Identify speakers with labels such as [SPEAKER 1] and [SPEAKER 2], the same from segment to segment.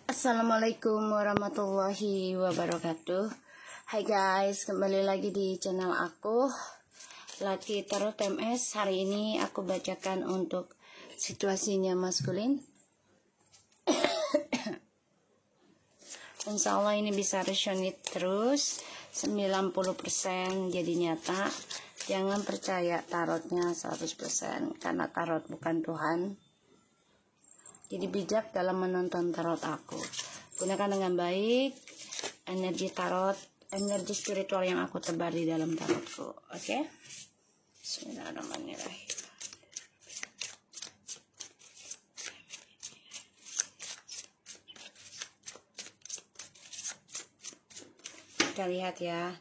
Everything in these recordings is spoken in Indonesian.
[SPEAKER 1] Assalamualaikum warahmatullahi wabarakatuh. Hai guys, kembali lagi di channel aku Laki Tarot MS. Hari ini aku bacakan untuk situasinya maskulin. Insya Allah ini bisa resonate terus 90% jadi nyata. Jangan percaya tarotnya 100% karena tarot bukan Tuhan. Jadi bijak dalam menonton tarot aku. Gunakan dengan baik energi tarot, energi spiritual yang aku tebar di dalam tarotku. Oke? Bismillahirrahmanirrahim. Kita lihat ya.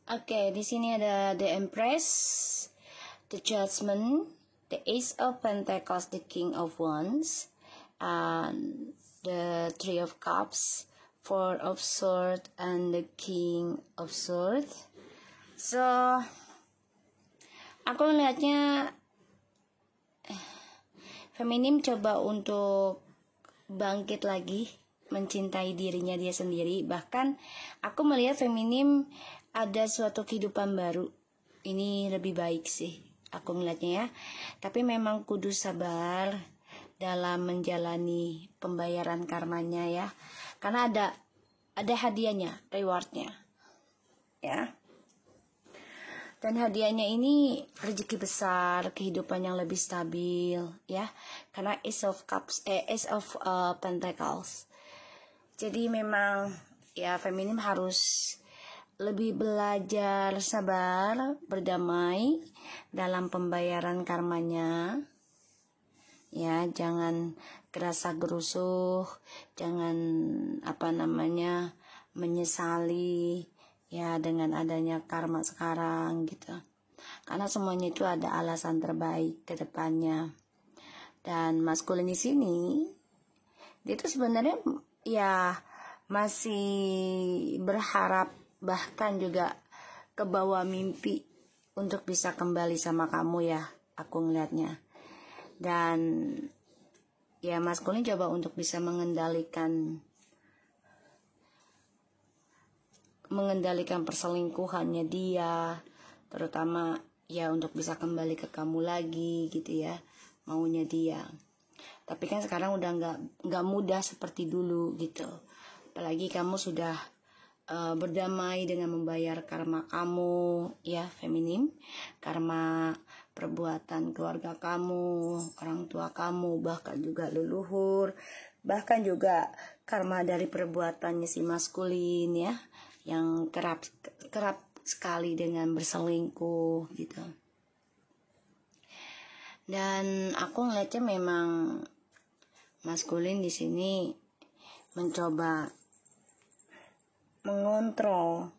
[SPEAKER 1] Oke, di sini ada The Empress, The Judgment, The Ace of Pentacles, The King of Wands, and the Three of Cups, Four of Swords, and the King of Swords. So, aku melihatnya feminim coba untuk bangkit lagi, mencintai dirinya dia sendiri. Bahkan aku melihat feminim ada suatu kehidupan baru. Ini lebih baik sih aku melihatnya ya. Tapi memang kudu sabar dalam menjalani pembayaran karmanya ya. Karena ada hadiahnya, rewardnya ya. Dan hadiahnya ini rezeki besar, kehidupan yang lebih stabil ya. Karena Ace of Cups, Ace of Pentacles. Jadi memang ya feminim harus lebih belajar sabar, berdamai dalam pembayaran karmanya. Ya, jangan gerasa gerusuh, jangan menyesali ya dengan adanya karma sekarang gitu. Karena semuanya itu ada alasan terbaik ke depannya. Dan maskulin di sini dia itu sebenarnya ya masih berharap, bahkan juga ke bawah mimpi untuk bisa kembali sama kamu ya, aku ngelihatnya. Dan ya maskulin coba untuk bisa mengendalikan perselingkuhannya dia, terutama ya untuk bisa kembali ke kamu lagi gitu ya, maunya dia. Tapi kan sekarang udah nggak mudah seperti dulu gitu. Apalagi kamu sudah berdamai dengan membayar karma kamu ya feminim, karma perbuatan keluarga kamu, orang tua kamu, bahkan juga leluhur, bahkan juga karma dari perbuatannya si maskulin ya, yang kerap sekali dengan berselingkuh gitu. Dan aku ngeliatnya memang maskulin di sini mencoba mengontrol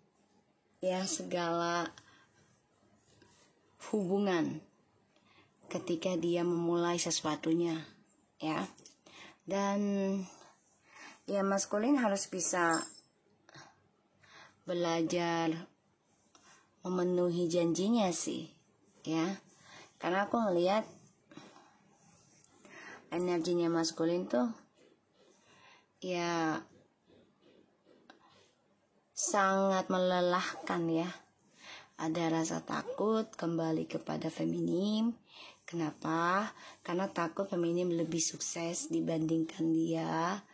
[SPEAKER 1] ya segala hubungan ketika dia memulai sesuatunya ya. Dan ya maskulin harus bisa belajar memenuhi janjinya sih ya. Karena aku ngelihat energinya maskulin tuh ya sangat melelahkan ya. Ada rasa takut kembali kepada feminim. Kenapa? Karena takut feminim lebih sukses dibandingkan dia.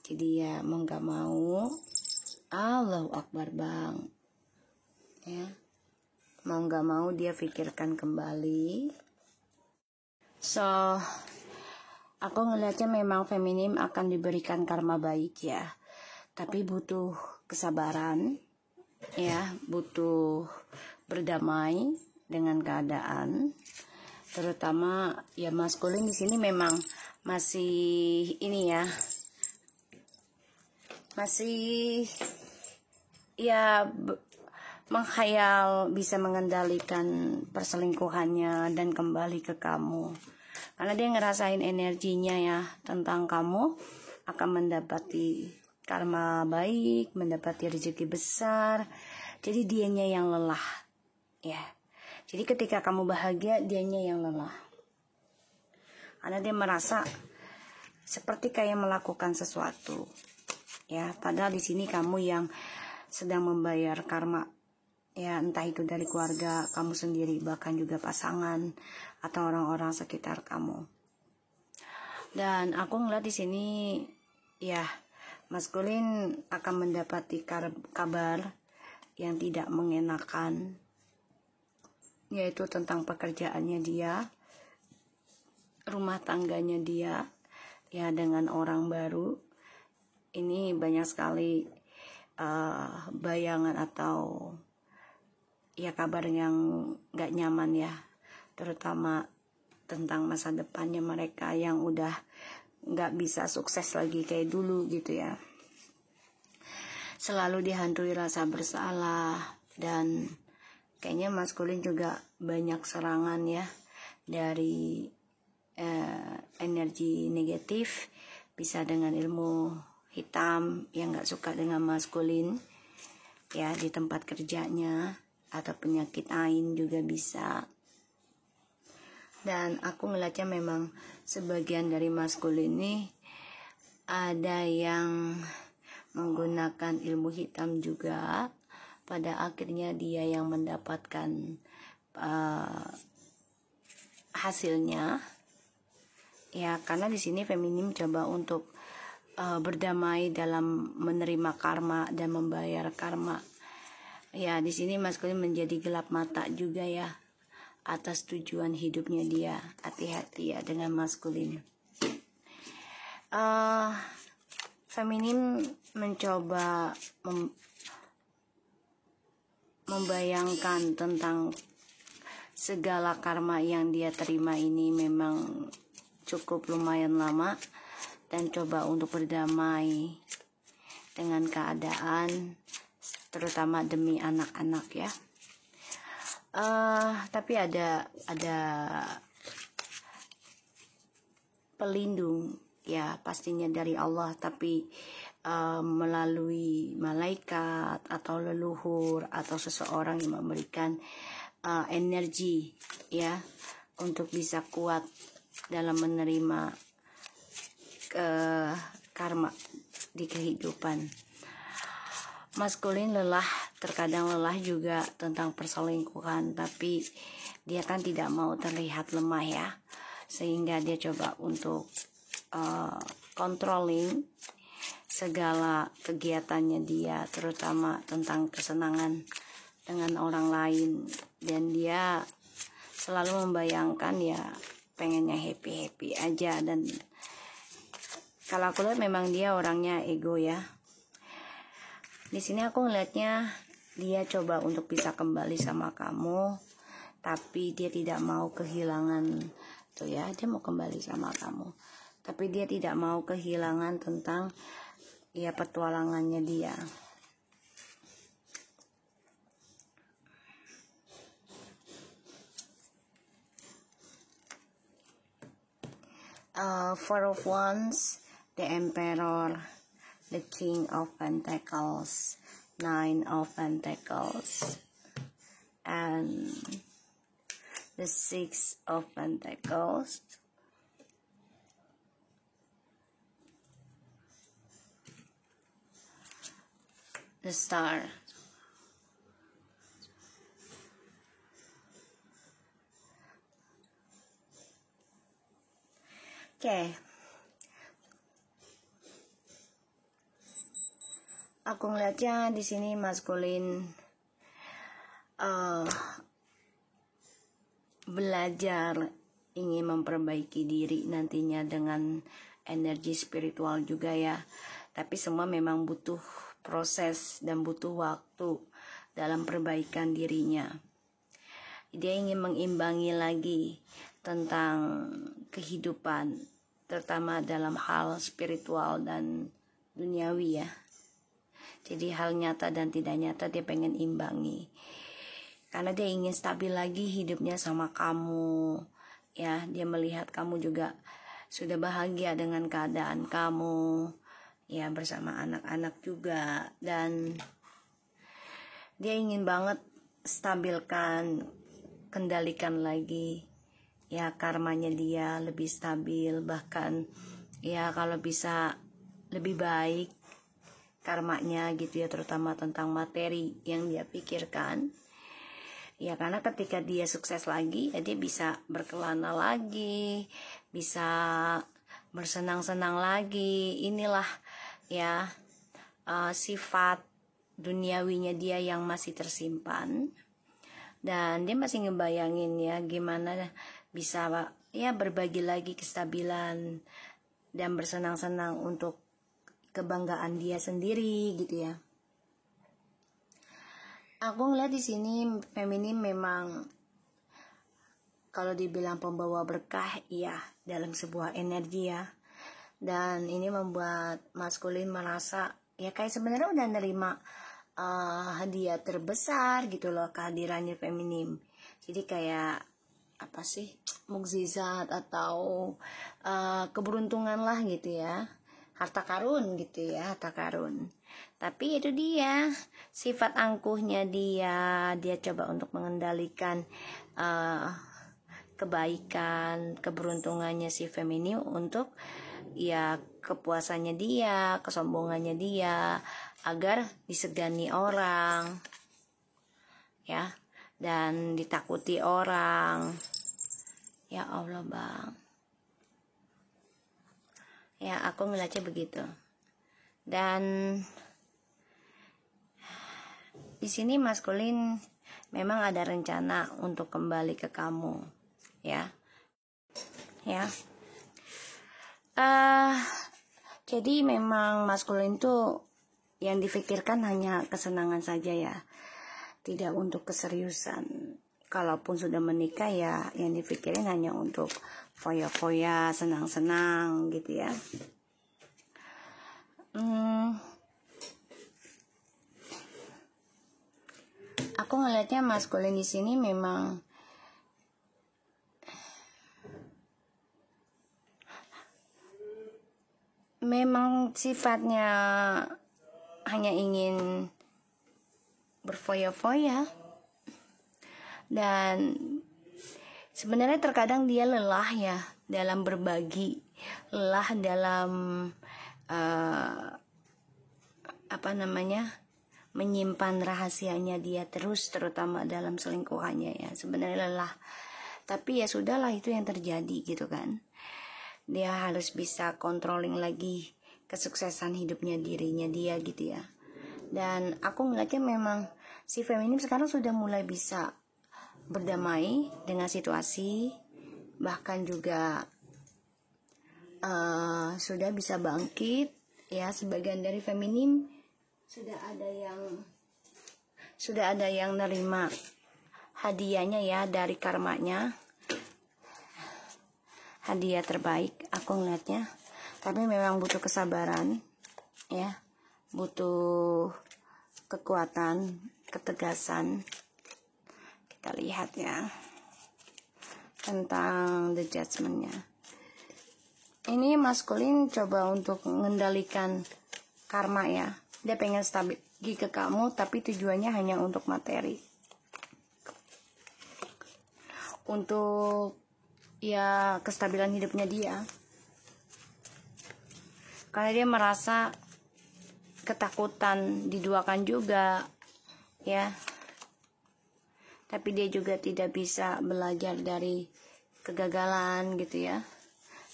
[SPEAKER 1] Jadi ya mau gak mau, Allahu Akbar bang ya, mau gak mau dia pikirkan kembali. So Aku ngelihatnya memang feminim akan diberikan karma baik ya, tapi butuh kesabaran ya, butuh berdamai dengan keadaan. Terutama ya maskulin di sini memang masih ini ya, masih ya menghayal bisa mengendalikan perselingkuhannya dan kembali ke kamu, karena dia ngerasain energinya ya tentang kamu akan mendapati karma baik, mendapati rezeki besar. Jadi dianya yang lelah ya. Jadi ketika kamu bahagia, dianya yang lelah, karena dia merasa seperti kayak melakukan sesuatu ya, padahal di sini kamu yang sedang membayar karma ya, entah itu dari keluarga kamu sendiri, bahkan juga pasangan atau orang-orang sekitar kamu. Dan aku ngeliat di sini ya, maskulin akan mendapati kabar yang tidak mengenakan, yaitu tentang pekerjaannya dia, rumah tangganya dia ya, dengan orang baru. Ini banyak sekali bayangan atau ya kabar yang gak nyaman ya, terutama tentang masa depannya mereka yang udah gak bisa sukses lagi kayak dulu gitu ya. Selalu dihantui rasa bersalah, dan kayaknya maskulin juga banyak serangan ya dari energi negatif, bisa dengan ilmu hitam yang gak suka dengan maskulin ya, di tempat kerjanya, atau penyakit ain juga bisa. Dan aku ngeliatnya memang sebagian dari maskulin ini ada yang menggunakan ilmu hitam juga, pada akhirnya dia yang mendapatkan hasilnya ya, karena di sini feminim coba untuk berdamai dalam menerima karma dan membayar karma ya. Di sini maskulin menjadi gelap mata juga ya atas tujuan hidupnya dia. Hati-hati ya dengan maskulin. Feminim mencoba membayangkan tentang segala karma yang dia terima ini memang cukup lumayan lama, dan coba untuk berdamai dengan keadaan, terutama demi anak-anak ya. Tapi ada pelindung ya, pastinya dari Allah, tapi melalui malaikat atau leluhur atau seseorang yang memberikan energi ya, untuk bisa kuat dalam menerima karma di kehidupan. Maskulin lelah, terkadang lelah juga tentang perselingkuhan, tapi dia kan tidak mau terlihat lemah ya, sehingga dia coba untuk controlling segala kegiatannya dia, terutama tentang kesenangan dengan orang lain, dan dia selalu membayangkan ya pengennya happy aja. Dan kalau aku lihat memang dia orangnya ego ya. Di sini aku ngelihatnya dia coba untuk bisa kembali sama kamu, tapi dia tidak mau kehilangan tuh ya, dia mau kembali sama kamu, tapi dia tidak mau kehilangan tentang ya petualangannya dia. Four of Wands, the Emperor, the King of Pentacles, Nine of Pentacles, and the Six of Pentacles, the Star. Oke. Aku ngeliatnya di sini maskulin belajar ingin memperbaiki diri nantinya dengan energi spiritual juga ya. Tapi semua memang butuh proses dan butuh waktu dalam perbaikan dirinya. Dia ingin mengimbangi lagi tentang kehidupan, terutama dalam hal spiritual dan duniawi ya. Jadi hal nyata dan tidak nyata dia pengen imbangi. Karena dia ingin stabil lagi hidupnya sama kamu. Ya, dia melihat kamu juga sudah bahagia dengan keadaan kamu. Ya, bersama anak-anak juga. Dan dia ingin banget stabilkan, kendalikan lagi ya karmanya dia lebih stabil, bahkan ya kalau bisa lebih baik karmanya gitu ya, terutama tentang materi yang dia pikirkan ya. Karena ketika dia sukses lagi ya dia bisa berkelana lagi, bisa bersenang-senang lagi. Inilah ya sifat duniawinya dia yang masih tersimpan. Dan dia masih ngebayangin ya gimana bisa ya berbagi lagi kestabilan dan bersenang-senang untuk kebanggaan dia sendiri gitu ya. Aku ngeliat di sini feminim memang kalau dibilang pembawa berkah ya dalam sebuah energi ya. Dan ini membuat maskulin merasa ya kayak sebenarnya udah nerima hadiah terbesar gitu loh, kehadirannya feminim. Jadi kayak apa sih, mukjizat atau keberuntungan lah gitu ya, harta karun gitu ya, harta karun. Tapi itu dia sifat angkuhnya dia coba untuk mengendalikan kebaikan, keberuntungannya si feminim untuk ya kepuasannya dia, kesombongannya dia, agar disegani orang ya dan ditakuti orang. Ya Allah bang, ya aku ngeliatnya begitu. Dan di sini maskulin memang ada rencana untuk kembali ke kamu ya. Jadi memang maskulin tuh yang difikirkan hanya kesenangan saja ya, tidak untuk keseriusan. Kalaupun sudah menikah ya yang dipikirin hanya untuk foya-foya, senang-senang gitu ya. Aku ngelihatnya maskulin di sini memang sifatnya hanya ingin berfoya-foya. Dan sebenarnya terkadang dia lelah ya dalam berbagi, lelah dalam menyimpan rahasianya dia terus, terutama dalam selingkuhannya ya. Sebenarnya lelah, tapi ya sudahlah, itu yang terjadi gitu kan. Dia harus bisa controlling lagi kesuksesan hidupnya dirinya dia gitu ya. Dan aku ngeliatnya memang si feminim sekarang sudah mulai bisa berdamai dengan situasi, bahkan juga sudah bisa bangkit ya. Sebagian dari feminim sudah ada yang nerima hadiahnya ya dari karmanya, hadiah terbaik aku ngeliatnya. Tapi memang butuh kesabaran ya, butuh kekuatan, ketegasan. Kita lihat ya tentang the judgment-nya. Ini maskulin coba untuk mengendalikan karma ya. Dia pengen stabil ke kamu, tapi tujuannya hanya untuk materi, untuk ya kestabilan hidupnya dia. Karena dia merasa ketakutan diduakan juga ya. Tapi dia juga tidak bisa belajar dari kegagalan gitu ya.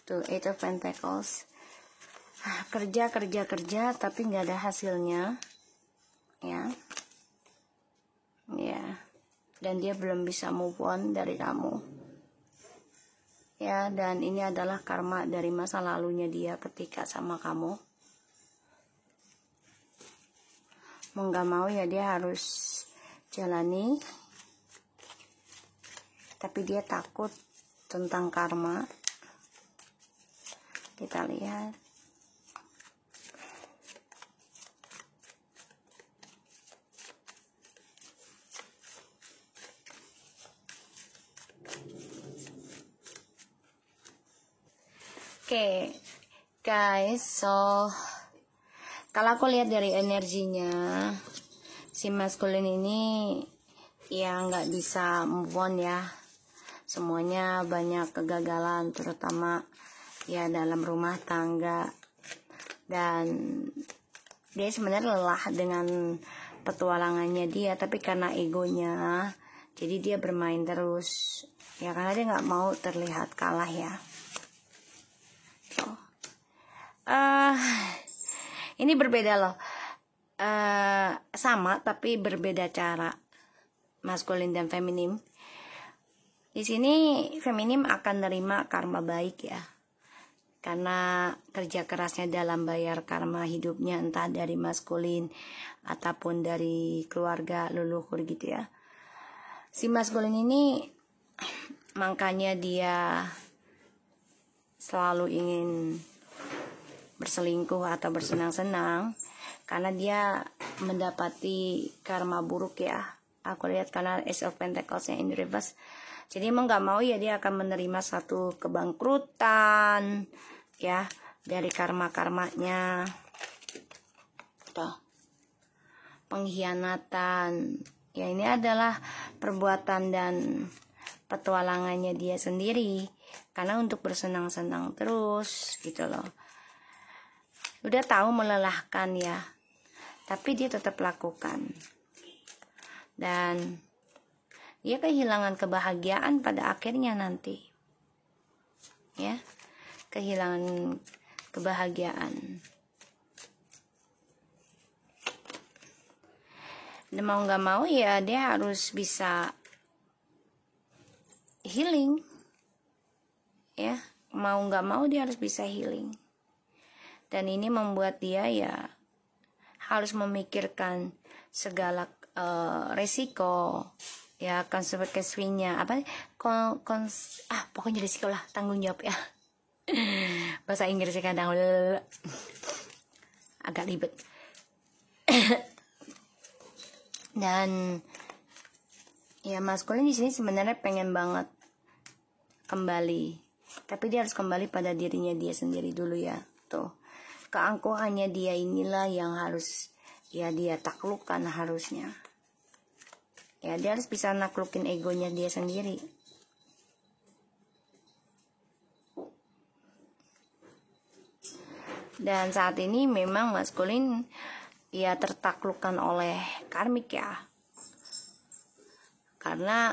[SPEAKER 1] Tuh, Eight of Pentacles. Kerja tapi nggak ada hasilnya ya. Dan dia belum bisa move on dari kamu. ya, dan ini adalah karma dari masa lalunya dia ketika sama kamu. Mau nggak mau ya dia harus jalani, tapi dia takut tentang karma. Kita lihat. Oke, guys, so kalau aku lihat dari energinya, si maskulin ini ya nggak bisa move on ya. Semuanya banyak kegagalan, terutama ya dalam rumah tangga, dan dia sebenarnya lelah dengan petualangannya dia, tapi karena egonya jadi dia bermain terus ya, karena dia nggak mau terlihat kalah ya. Ini berbeda loh, sama tapi berbeda cara, maskulin dan feminim. Di sini feminim akan nerima karma baik ya, karena kerja kerasnya dalam bayar karma hidupnya, entah dari maskulin ataupun dari keluarga leluhur gitu ya. Si maskulin ini makanya dia selalu ingin berselingkuh atau bersenang-senang, karena dia mendapati karma buruk ya. Aku lihat karena Ace of Pentacles-nya in reverse. Jadi emang gak mau ya dia akan menerima satu kebangkrutan ya dari karma-karmanya. Tuh. Pengkhianatan. Ya ini adalah perbuatan dan petualangannya dia sendiri. Karena untuk bersenang-senang terus gitu loh. Udah tahu melelahkan ya, tapi dia tetap lakukan. Dan dia kehilangan kebahagiaan pada akhirnya nanti. Ya, kehilangan kebahagiaan. Dan mau gak mau ya dia harus bisa healing. Ya, mau gak mau dia harus bisa healing. Dan ini membuat dia ya harus memikirkan segala resiko ya, konsekuensinya apa pokoknya risiko lah, tanggung jawab ya. Bahasa Inggrisnya kadang agak ribet. Dan ya maskulin di sini sebenarnya pengen banget kembali, tapi dia harus kembali pada dirinya dia sendiri dulu ya. Tuh, keangkuhannya dia inilah yang harus ya dia taklukkan harusnya. Ya dia harus bisa naklukin egonya dia sendiri. Dan saat ini memang maskulin ya tertaklukkan oleh karmik ya. Karena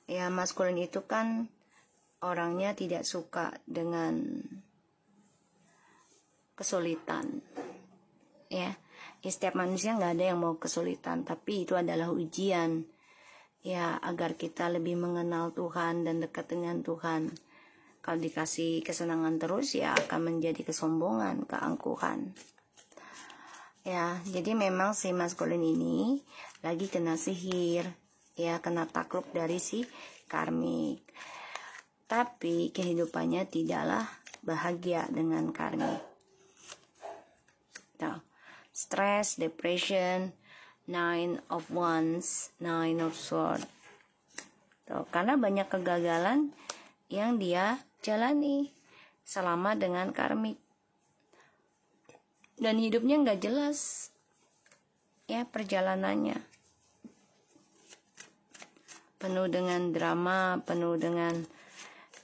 [SPEAKER 1] ya maskulin itu kan orangnya tidak suka dengan kesulitan ya. Setiap manusia nggak ada yang mau kesulitan, tapi itu adalah ujian ya, agar kita lebih mengenal Tuhan dan dekat dengan Tuhan. Kalau dikasih kesenangan terus ya akan menjadi kesombongan, keangkuhan ya. Jadi memang si maskulin ini lagi kena sihir ya, kena takluk dari si karmik, tapi kehidupannya tidaklah bahagia dengan karmik. Nah, stress, depression, 9 of Wands, 9 of Swords. Tuh, karena banyak kegagalan yang dia jalani selama dengan karmik. Dan hidupnya nggak jelas ya perjalanannya. Penuh dengan drama, penuh dengan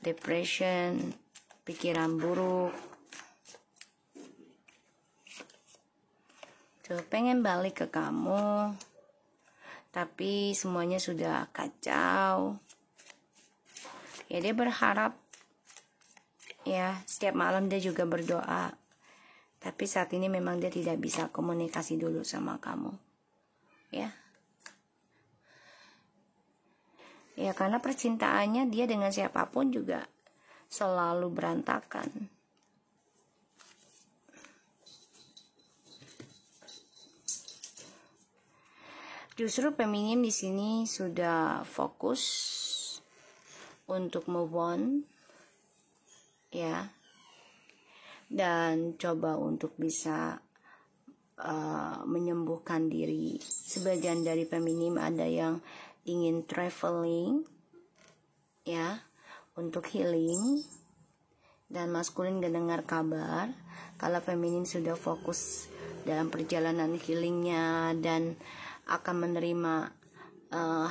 [SPEAKER 1] depression, pikiran buruk. Tuh, pengen balik ke kamu, tapi semuanya sudah kacau. Ya dia berharap ya, setiap malam dia juga berdoa, tapi saat ini memang dia tidak bisa komunikasi dulu sama kamu ya. Ya karena percintaannya dia dengan siapapun juga selalu berantakan. Justru feminim di sini sudah fokus untuk move on, ya, dan coba untuk bisa menyembuhkan diri. Sebagian dari feminim ada yang ingin traveling, ya, untuk healing, dan maskulin mendengar kabar kalau feminim sudah fokus dalam perjalanan healingnya dan akan menerima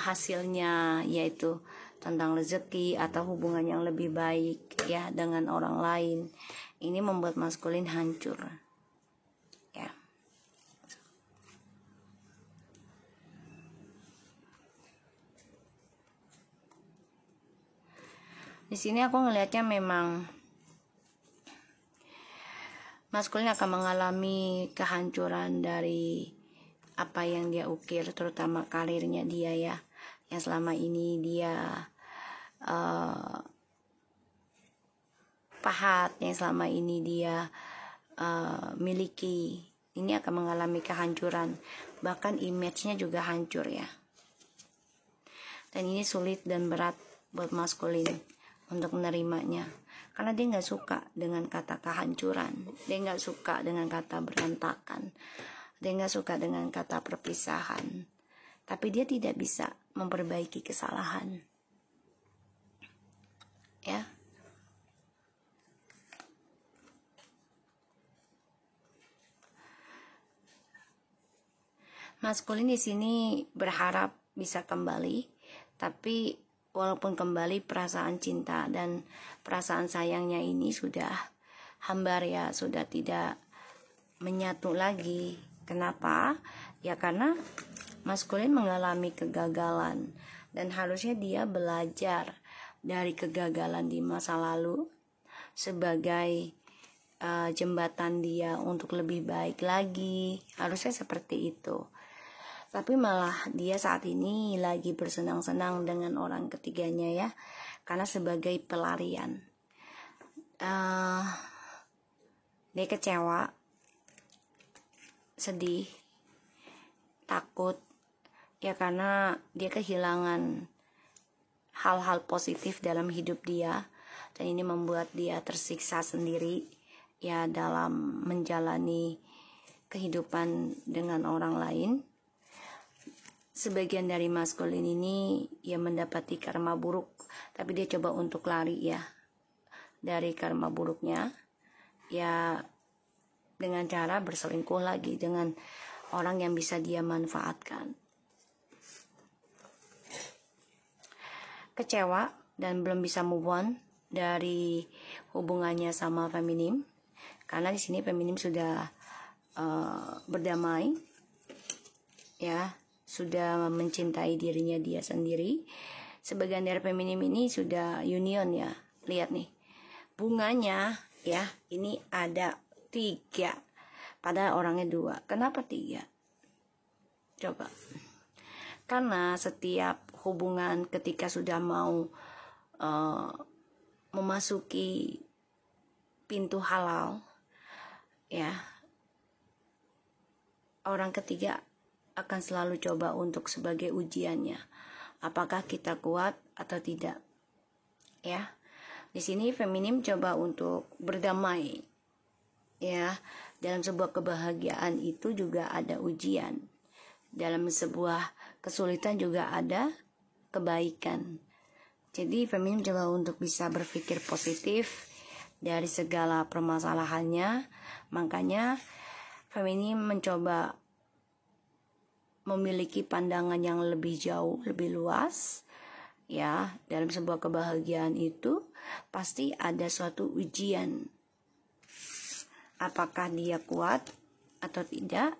[SPEAKER 1] hasilnya, yaitu tentang rezeki atau hubungan yang lebih baik, ya, dengan orang lain. Ini membuat maskulin hancur, ya. Di sini aku ngelihatnya memang maskulin akan mengalami kehancuran dari apa yang dia ukir, terutama karirnya dia, ya, yang selama ini dia pahat, yang selama ini dia miliki. Ini akan mengalami kehancuran, bahkan image-nya juga hancur, ya. Dan ini sulit dan berat buat maskulin untuk menerimanya, karena dia nggak suka dengan kata kehancuran, dia nggak suka dengan kata berantakan, dia nggak suka dengan kata perpisahan, tapi dia tidak bisa memperbaiki kesalahan, ya. Maskulin di sini berharap bisa kembali, tapi walaupun kembali, perasaan cinta dan perasaan sayangnya ini sudah hambar, ya, sudah tidak menyatu lagi. Kenapa? Ya karena maskulin mengalami kegagalan, dan harusnya dia belajar dari kegagalan di masa lalu sebagai jembatan dia untuk lebih baik lagi. Harusnya seperti itu. Tapi malah dia saat ini lagi bersenang-senang dengan orang ketiganya, ya, karena sebagai pelarian. Dia kecewa, sedih, takut, ya, karena dia kehilangan hal-hal positif dalam hidup dia, dan ini membuat dia tersiksa sendiri, ya, dalam menjalani kehidupan dengan orang lain. Sebagian dari maskulin ini ya mendapati karma buruk, tapi dia coba untuk lari, ya, dari karma buruknya, ya, dengan cara berselingkuh lagi dengan orang yang bisa dia manfaatkan. Kecewa dan belum bisa move on dari hubungannya sama feminim, karena di sini feminim sudah berdamai, ya, sudah mencintai dirinya dia sendiri. Sebagian dari feminim ini sudah union, ya. Lihat nih, bunganya, ya, ini ada 3, padahal orangnya 2. Kenapa 3? Coba. Karena setiap hubungan ketika sudah mau memasuki pintu halal, ya, orang ketiga akan selalu coba untuk sebagai ujiannya, apakah kita kuat atau tidak, ya. Di sini feminim coba untuk berdamai, ya. Dalam sebuah kebahagiaan itu juga ada ujian, dalam sebuah kesulitan juga ada kebaikan. Jadi feminim coba untuk bisa berpikir positif dari segala permasalahannya. Makanya feminim mencoba memiliki pandangan yang lebih jauh, lebih luas, ya. Dalam sebuah kebahagiaan itu pasti ada suatu ujian, apakah dia kuat atau tidak,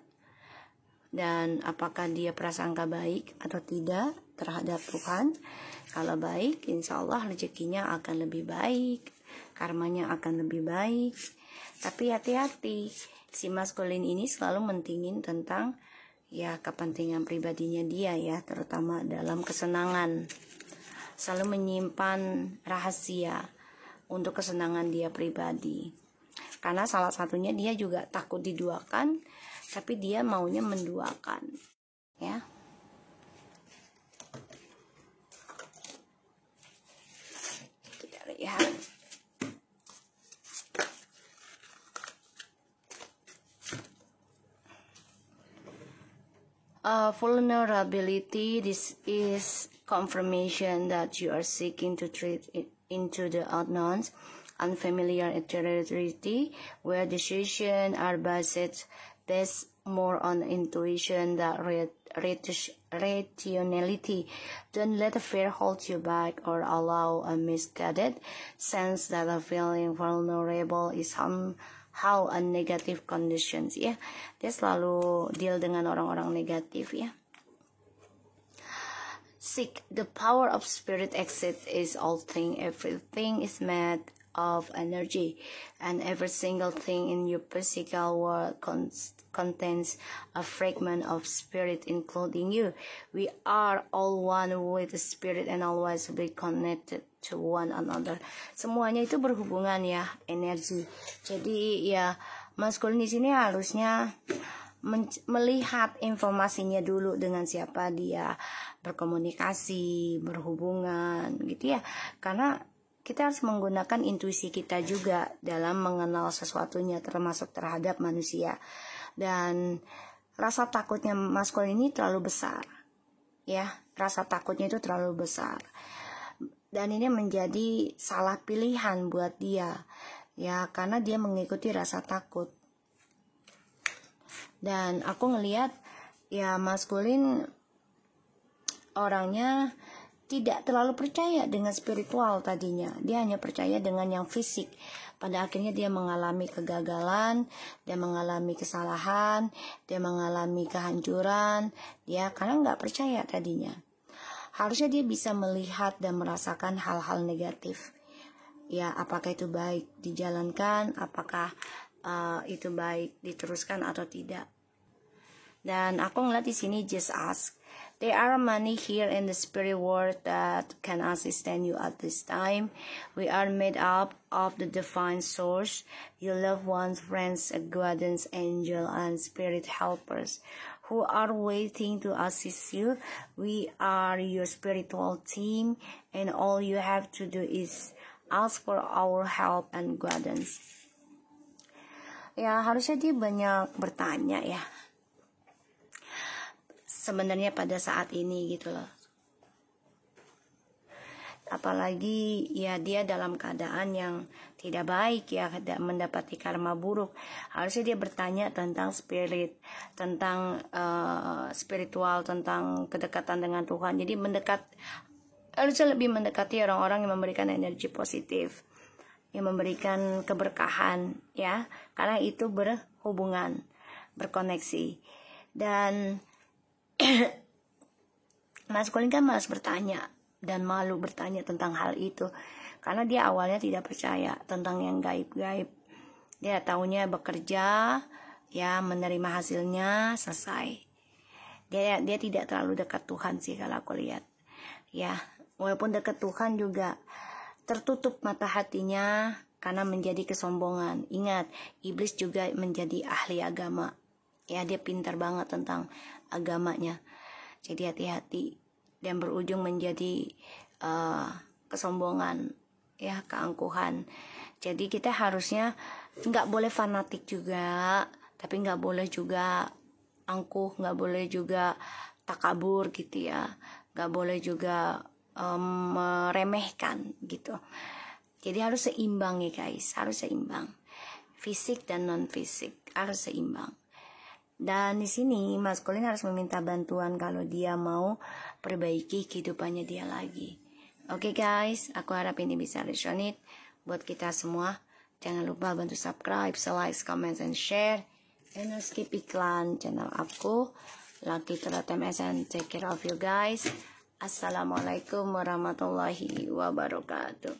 [SPEAKER 1] dan apakah dia prasangka baik atau tidak terhadap Tuhan. Kalau baik, insya Allah rezekinya akan lebih baik, karmanya akan lebih baik. Tapi hati-hati, si maskulin ini selalu mentingin tentang, ya, kepentingan pribadinya dia, ya, terutama dalam kesenangan. selalu menyimpan rahasia untuk kesenangan dia pribadi. Karena salah satunya dia juga takut diduakan, tapi dia maunya menduakan, ya. Kita lihat. Vulnerability, this is confirmation that you are seeking to treat it into the unknowns, unfamiliar territory, where decisions are based more on intuition than rationality. Don't let fear hold you back or allow a misguided sense that a feeling vulnerable is how a negative conditions, ya. Dia selalu deal dengan orang-orang negatif, ya. Seek the power of spirit exit is all thing. Everything is made of energy, and every single thing in your physical world contains a fragment of spirit, including you. We are all one with the spirit and always be connected to one another. Semuanya itu berhubungan, ya, energi. Jadi ya, maskulin di sini harusnya melihat informasinya dulu dengan siapa dia berkomunikasi, berhubungan, gitu ya. Karena kita harus menggunakan intuisi kita juga dalam mengenal sesuatunya, termasuk terhadap manusia. Dan rasa takutnya maskulin ini terlalu besar, ya. Rasa takutnya itu terlalu besar. Dan ini menjadi salah pilihan buat dia, ya, karena dia mengikuti rasa takut. Dan aku ngelihat, ya, maskulin orangnya tidak terlalu percaya dengan spiritual tadinya. Dia hanya percaya dengan yang fisik. Pada akhirnya dia mengalami kegagalan, dia mengalami kesalahan, dia mengalami kehancuran, ya, karena nggak percaya tadinya. Harusnya dia bisa melihat dan merasakan hal-hal negatif. Ya, apakah itu baik dijalankan, apakah itu baik diteruskan atau tidak. Dan aku ngeliat di sini just ask. There are many here in the spirit world that can assist you at this time. We are made up of the divine source, your loved ones, friends, guardians, angel, and spirit helpers who are waiting to assist you. We are your spiritual team, and all you have to do is ask for our help and guidance. Ya, harusnya dia banyak bertanya, ya, sebenarnya pada saat ini, gitu loh. Apalagi ya dia dalam keadaan yang tidak baik, ya, mendapati karma buruk. Harusnya dia bertanya tentang spirit, tentang spiritual, tentang kedekatan dengan Tuhan. Jadi harusnya lebih mendekati orang-orang yang memberikan energi positif, yang memberikan keberkahan, ya, karena itu berhubungan, berkoneksi. Dan maskulin kan malas bertanya dan malu bertanya tentang hal itu, karena dia awalnya tidak percaya tentang yang gaib-gaib. Dia taunya bekerja, ya, menerima hasilnya, selesai. Dia tidak terlalu dekat Tuhan sih kalau aku lihat, ya. Walaupun dekat Tuhan juga tertutup mata hatinya karena menjadi kesombongan. Ingat, iblis juga menjadi ahli agama, ya, dia pintar banget tentang agamanya. Jadi hati-hati, dan berujung menjadi kesombongan, ya, keangkuhan. Jadi kita harusnya nggak boleh fanatik juga, tapi nggak boleh juga angkuh, nggak boleh juga takabur, gitu ya, nggak boleh juga meremehkan, gitu. Jadi harus seimbang, ya guys, harus seimbang, fisik dan non fisik harus seimbang. Dan di sini maskulin harus meminta bantuan kalau dia mau perbaiki kehidupannya dia lagi. Oke guys, aku harap ini bisa resonate buat kita semua. Jangan lupa bantu subscribe, like, comment, and share. And skip iklan channel aku. Lucky Tarot MS and take care of you guys. Assalamualaikum warahmatullahi wabarakatuh.